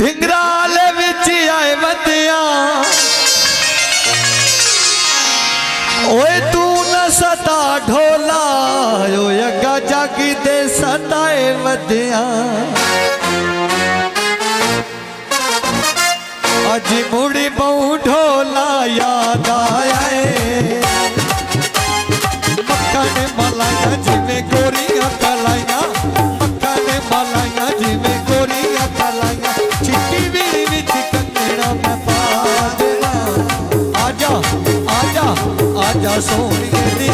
ढिंगराले विच आए बंदिया ओए तू न सता ढोला ओए अगा जागी दे सताए बंदिया अज मुड़ी बहु ढोला याद आया मक्खन मलाइया जिमें गोरियां कलाइया मक्खन मलाइया जिमें गोरियां कलाइया चिट्टी बीड़ी विच कंगना मैं पा देना आजा आजा आजा सोनिए नी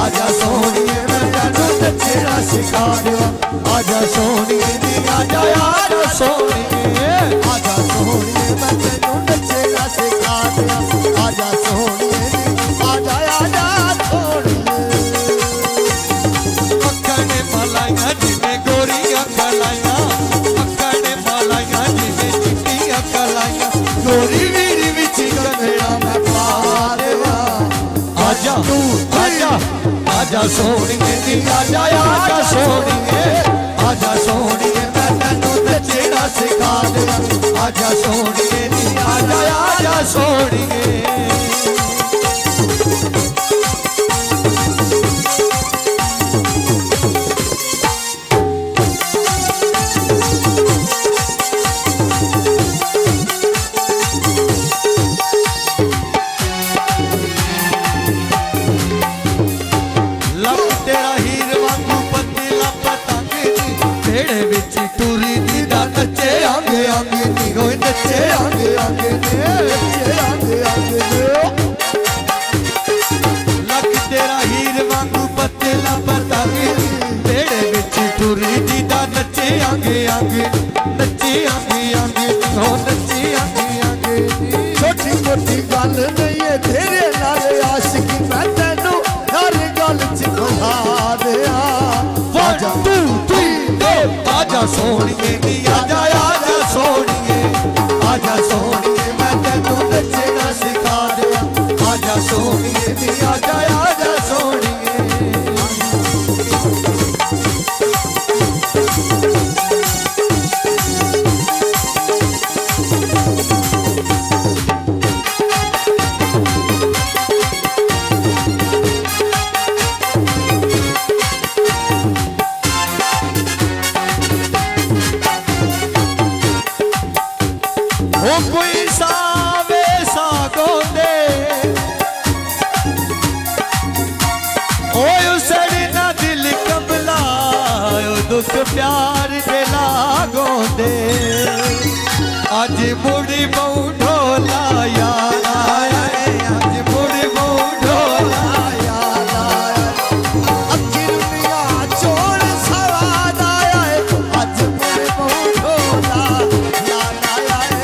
आजा सोनिए मैं तेनू नचना सिखा देवा आजा सोनिए नी आजा सोनिए मैं तेनू नचना सिखा देवा आजा सोनिए आजा सोनिए मक्खन मलाइया जिमें गोरियां कलाइया मक्खन मलाइया जिमें चिट्टियां कलाइया गोरी वीरी विच कंगना मैं पा देवा आजा आजा आजा सोनिए नी आजा सोनिए मैं तेनू नचना सिखा देवा आजा सोनिए नी आजा सोनिए छोटी मोटी गल नहीं है तेरे नाल आशिकी मैं तेनू हर गल च खा दिया आजा तू आजा सोनिए नी आजा सोनिए मैं तेनू नचना सिखा दिया आजा सोनिए नी आजा सोनिए कोई सावे सागो दे ओए उसड़ी ना दिल कमला दुख प्यार दे लागो दे आज मुड़ी बहु ढोला याद आया आज मुड़ी बहु ढोला याद आया अखिरनिया चोर सवाद आया आज मुड़ी बहु ढोला याद आया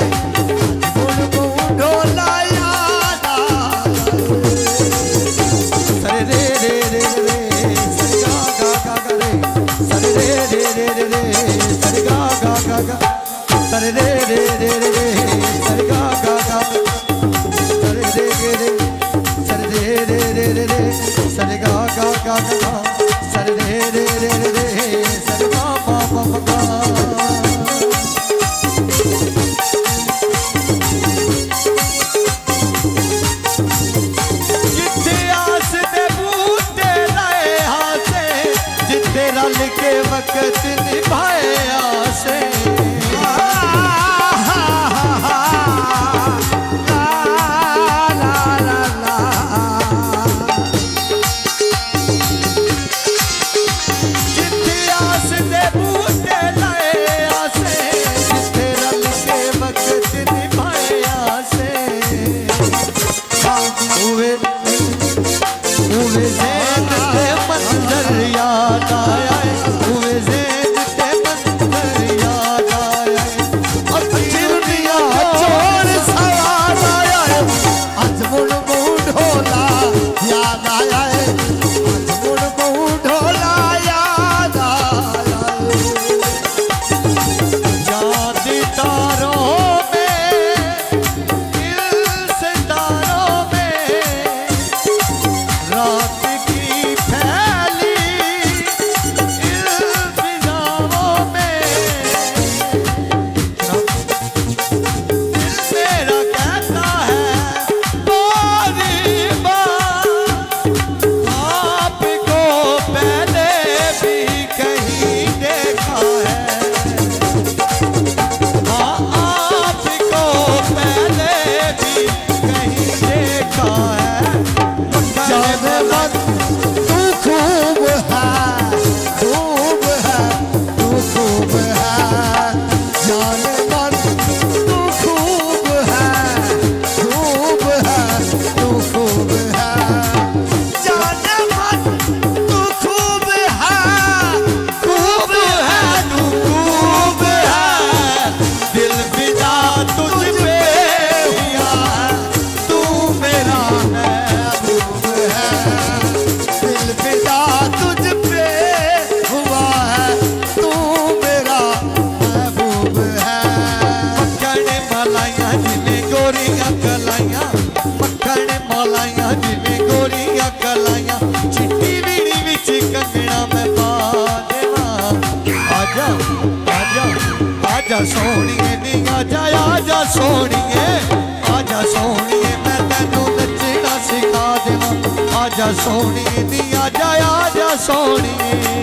ढोला याद सरे रे रे रे रे सरे गा रे सरे रे रे रे सरे गा सरे रे रे रे रे सरे गा सरे रे रे सरे रे रे रे सरे गा सरे रे रे रे सरे गा रल के वक्त निभाए आसे जिथे आस दे बूटे लाए आसे जिथे रल के वक्त निभाए आसे उवे ज़ैन ते मंजर याद आया उवे ज़ैन ते मंजर याद आया अखिरनिया चोर सवार आया आज मुड़ बहु ढोला याद आया आज मुड़ बहु ढोला याद आया याद तारों में दिल सितारों में रात की फैली नचना मैं पा देवा आजा आजा आजा सोनिए नी आजा आजा सोनिए आजा सोनिए मैं तेनू नचना सिखा देवा आजा सोनिए नी आजा आजा सोनिए